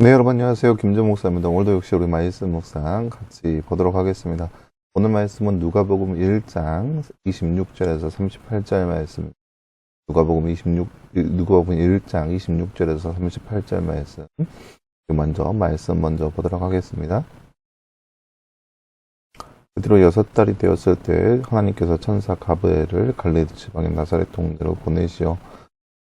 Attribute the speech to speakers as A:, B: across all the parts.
A: 네, 여러분 안녕하세요. 김준 목사입니다. 오늘도 역시 우리 말씀 묵상 같이 보도록 하겠습니다. 오늘 말씀은 누가복음 1장 26절에서 38절 말씀. 누가복음 1장 26절에서 38절 말씀. 말씀 먼저 보도록 하겠습니다. 그 뒤로 6달이 되었을 때 하나님께서 천사 가브엘을 갈릴리 지방의 나사렛 동네로 보내시어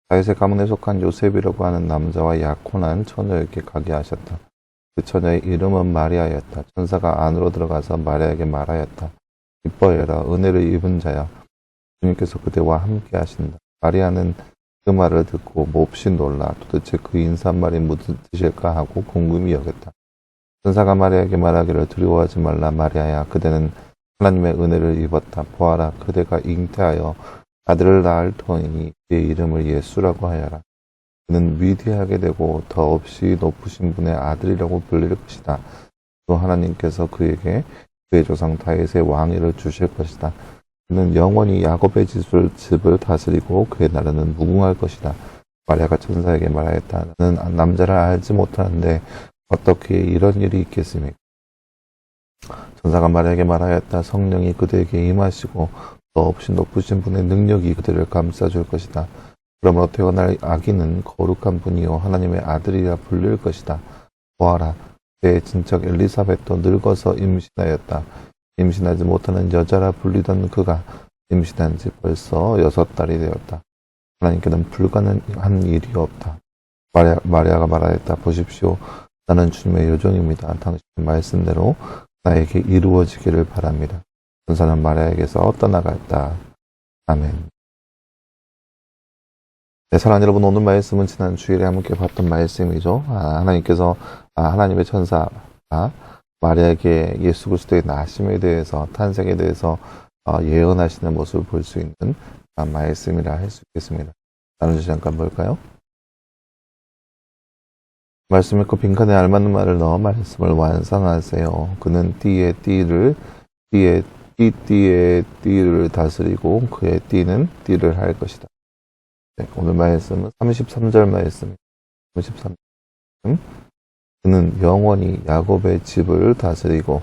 A: 다윗의 가문에 속한 요셉이라고 하는 남자와 약혼한 처녀에게 가게 하셨다. 그 처녀의 이름은 마리아였다. 천사가 안으로 들어가서 마리아에게 말하였다. 기뻐해라. 은혜를 입은 자야. 주님께서 그대와 함께 하신다. 마리아는 그 말을 듣고 몹시 놀라 도대체 그 인사말이 무슨 뜻일까 하고 궁금히 여겼다. 천사가 마리아에게 말하기를 두려워하지 말라. 마리아야, 그대는 하나님의 은혜를 입었다. 보아라, 그대가 잉태하여 아들을 낳을 터이니 그의 이름을 예수라고 하여라. 그는 위대하게 되고 더없이 높으신 분의 아들이라고 불릴 것이다. 또 하나님께서 그에게 그의 조상 다윗의 왕위를 주실 것이다. 그는 영원히 야곱의 집을 다스리고 그의 나라는 무궁할 것이다. 마리아가 천사에게 말하였다. 나는 남자를 알지 못하는데 어떻게 이런 일이 있겠습니까? 천사가 마리아에게 말하였다. 성령이 그대에게 임하시고 더없이 높으신 분의 능력이 그들을 감싸줄 것이다. 그러므로 태어날 아기는 거룩한 분이요 하나님의 아들이라 불릴 것이다. 보아라, 내 친척 엘리사벳도 늙어서 임신하였다. 임신하지 못하는 여자라 불리던 그가 임신한 지 벌써 6달이 되었다. 하나님께는 불가능한 일이 없다. 마리아가 말하였다. 보십시오. 나는 주님의 여종입니다. 당신의 말씀대로 나에게 이루어지기를 바랍니다. 천사는 마리아에게서 떠나갔다. 아멘. 네, 사랑하는 여러분, 오늘 말씀은 지난 주일에 함께 봤던 말씀이죠. 하나님께서 하나님의 천사가 마리아에게 예수 그리스도의 나심에 대해서, 탄생에 대해서 예언하시는 모습을 볼 수 있는 말씀이라 할 수 있겠습니다. 나누시 잠깐 볼까요? 말씀 읽고 빈칸에 알맞는 말을 넣어 말씀을 완성하세요. 그는 띠의 띠를 다스리고 그의 띠는 띠를 할 것이다. 네, 오늘 말씀은 33절 말씀. 33절. 그는 영원히 야곱의 집을 다스리고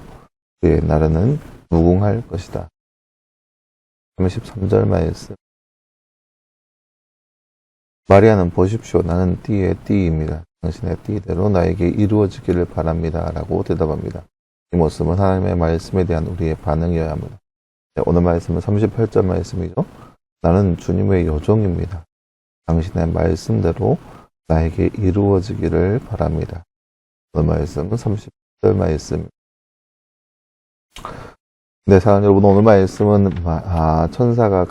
A: 그의 나라는 무궁할 것이다. 33절 말씀. 마리아는 보십시오. 나는 띠의 띠입니다. 당신의 띠대로 나에게 이루어지기를 바랍니다. 라고 대답합니다. 이 모습은 하나님의 말씀에 대한 우리의 반응이어야 합니다. 네, 오늘 말씀은 38절 말씀이죠. 나는 주님의 여종입니다. 당신의 말씀대로 나에게 이루어지기를 바랍니다. 오늘 말씀은 38절 말씀. 네, 사랑하는 여러분, 오늘 말씀은 천사가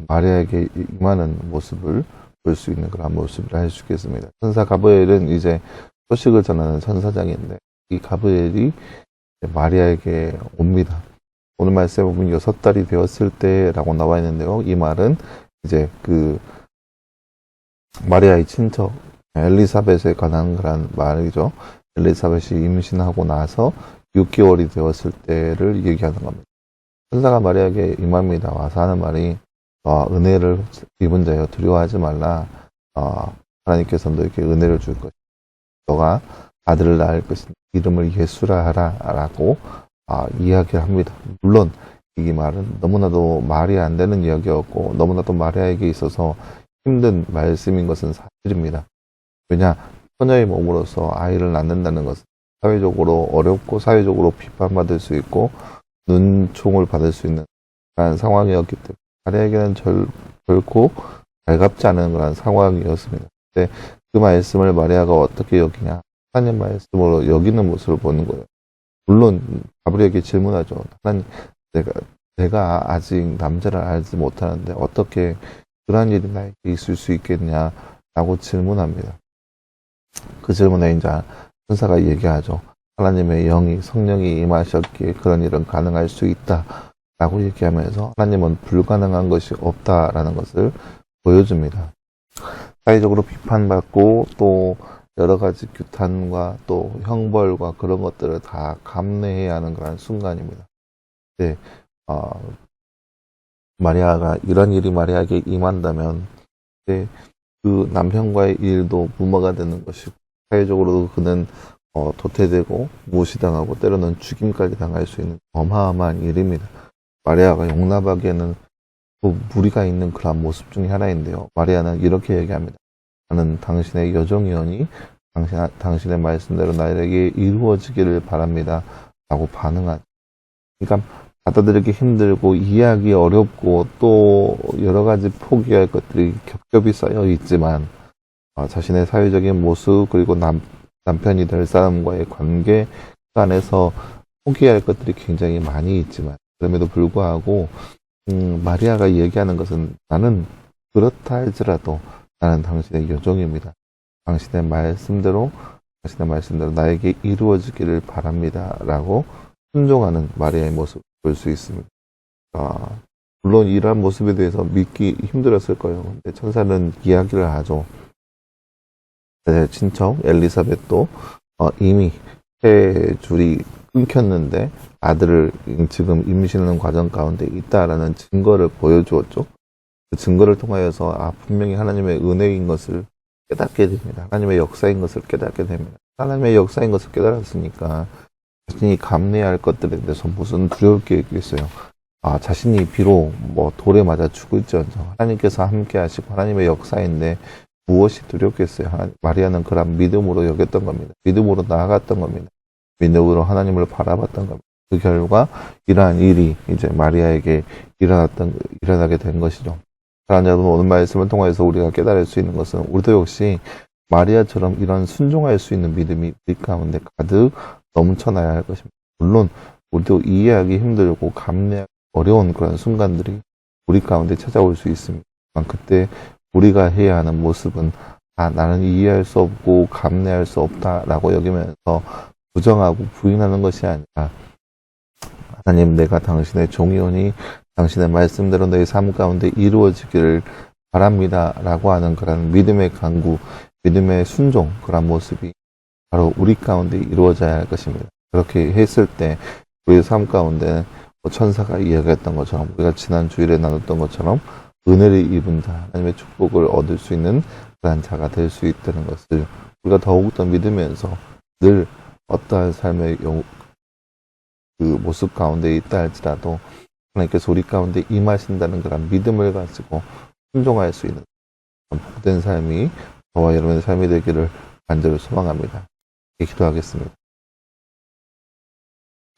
A: 마리아에게 임하는 모습을 볼 수 있는 그런 모습을 할 수 있겠습니다. 천사 가브엘은 이제 소식을 전하는 천사장인데 이 가브엘이 마리아에게 옵니다. 오늘 말씀에 보면 6달이 되었을 때라고 나와 있는데요. 이 말은 이제 마리아의 친척 엘리사벳에 관한 그런 말이죠. 엘리사벳이 임신하고 나서 6개월이 되었을 때를 얘기하는 겁니다. 천사가 마리아에게 임합니다. 와서 하는 말이 은혜를 입은 자여 두려워하지 말라. 하나님께서 너에게 은혜를 줄 것이다. 너가 아들을 낳을 것이다. 이름을 예수라 하라 라고 이야기를 합니다. 물론 이 말은 너무나도 말이 안 되는 이야기였고 너무나도 마리아에게 있어서 힘든 말씀인 것은 사실입니다. 왜냐, 처녀의 몸으로서 아이를 낳는다는 것은 사회적으로 어렵고 사회적으로 비판받을 수 있고 눈총을 받을 수 있는 그런 상황이었기 때문에 마리아에게는 결코 달갑지 않은 그런 상황이었습니다. 근데 그 말씀을 마리아가 어떻게 여기냐, 하나님 말씀으로 여기는 모습을 보는 거예요. 물론 가브리엘에게 질문하죠. 하나님, 내가 아직 남자를 알지 못하는데 어떻게 그런 일이 나에게 있을 수 있겠냐라고 질문합니다. 그 질문에 이제 천사가 얘기하죠. 하나님의 성령이 임하셨기에 그런 일은 가능할 수 있다라고 얘기하면서 하나님은 불가능한 것이 없다라는 것을 보여줍니다. 사회적으로 비판받고 또 여러 가지 규탄과 또 형벌과 그런 것들을 다 감내해야 하는 그런 순간입니다. 네, 마리아가 이런 일이 마리아에게 임한다면 그 남편과의 일도 무마가 되는 것이고 사회적으로 그는 도태되고 무시당하고 때로는 죽임까지 당할 수 있는 어마어마한 일입니다. 마리아가 용납하기에는 무리가 있는 그러한 모습 중에 하나인데요. 마리아는 이렇게 얘기합니다. 나는 당신의 여종이오니 당신의 말씀대로 나에게 이루어지기를 바랍니다. 라고 반응하죠. 그러니까 받아들이기 힘들고 이해하기 어렵고 또 여러 가지 포기할 것들이 겹겹이 쌓여 있지만 자신의 사회적인 모습 그리고 남편이 될 사람과의 관계 안에서 포기할 것들이 굉장히 많이 있지만 그럼에도 불구하고 마리아가 얘기하는 것은 나는 그렇다 할지라도 나는 당신의 여종입니다. 당신의 말씀대로 나에게 이루어지기를 바랍니다. 라고 순종하는 마리아의 모습을 볼 수 있습니다. 물론 이러한 모습에 대해서 믿기 힘들었을 거예요. 근데 천사는 이야기를 하죠. 친척 엘리사벳도 이미 새 줄이 끊겼는데 아들을 지금 임신하는 과정 가운데 있다라는 증거를 보여주었죠. 그 증거를 통하여서 분명히 하나님의 은혜인 것을 깨닫게 됩니다. 하나님의 역사인 것을 깨닫게 됩니다. 하나님의 역사인 것을 깨달았으니까 자신이 감내할 것들에 대해서 무슨 두려울 게 있겠어요. 자신이 비록 돌에 맞아 죽을지언정 하나님께서 함께 하시고 하나님의 역사인데 무엇이 두렵겠어요. 마리아는 그런 믿음으로 여겼던 겁니다. 믿음으로 나아갔던 겁니다. 믿음으로 하나님을 바라봤던 겁니다. 그 결과 이러한 일이 이제 마리아에게 일어나게 된 것이죠. 사랑하는 여러분, 오늘 말씀을 통해서 우리가 깨달을 수 있는 것은 우리도 역시 마리아처럼 이런 순종할 수 있는 믿음이 우리 가운데 가득 넘쳐나야 할 것입니다. 물론 우리도 이해하기 힘들고 감내하기 어려운 그런 순간들이 우리 가운데 찾아올 수 있습니다. 그때 우리가 해야 하는 모습은 나는 이해할 수 없고 감내할 수 없다라고 여기면서 부정하고 부인하는 것이 아니라 하나님, 내가 당신의 종이오니 당신의 말씀대로 내 삶 가운데 이루어지기를 바랍니다 라고 하는 그런 믿음의 간구, 믿음의 순종, 그런 모습이 바로 우리 가운데 이루어져야 할 것입니다. 그렇게 했을 때 우리의 삶 가운데 천사가 이야기했던 것처럼, 우리가 지난 주일에 나눴던 것처럼 은혜를 입은 자, 하나님의 축복을 얻을 수 있는 그런 자가 될 수 있다는 것을 우리가 더욱더 믿으면서 늘 어떠한 삶의 그 모습 가운데 있다 할지라도 하나님께서 우리 가운데 임하신다는 그런 믿음을 가지고 순종할 수 있는 복된 삶이 저와 여러분의 삶이 되기를 간절히 소망합니다. 기도하겠습니다.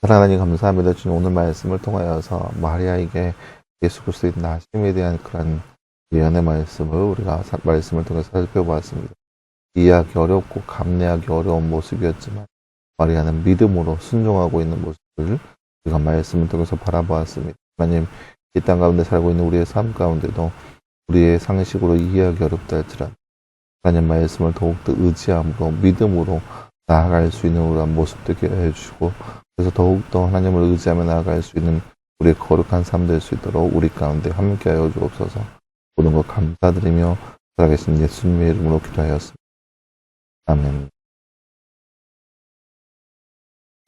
A: 사랑하는 하나님 감사합니다. 주님, 오늘 말씀을 통하여서 마리아에게 예수 그리스도의 나심에 대한 그런 예언의 말씀을 우리가 말씀을 통해서 살펴보았습니다. 이해하기 어렵고 감내하기 어려운 모습이었지만 마리아는 믿음으로 순종하고 있는 모습을 우리가 말씀을 통해서 바라보았습니다. 하나님, 이 땅 가운데 살고 있는 우리의 삶 가운데도 우리의 상식으로 이해하기 어렵다 할지라도 하나님 말씀을 더욱더 의지함으로 믿음으로 나아갈 수 있는 그런 모습 되게 해주시고, 그래서 더욱더 하나님을 의지하며 나아갈 수 있는 우리의 거룩한 삶 될 수 있도록 우리 가운데 함께하여 주옵소서. 모든 것 감사드리며 살아계신 예수님의 이름으로 기도하였습니다. 아멘.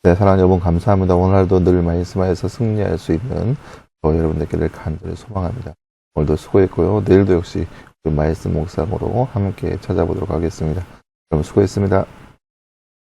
A: 네, 사랑하는 여러분 감사합니다. 오늘도 늘 말씀하여서 승리할 수 있는 저와 여러분 되기를 간절히 소망합니다. 오늘도 수고했고요. 내일도 역시 그 말씀 묵상으로 함께 찾아보도록 하겠습니다. 여러분 수고했습니다.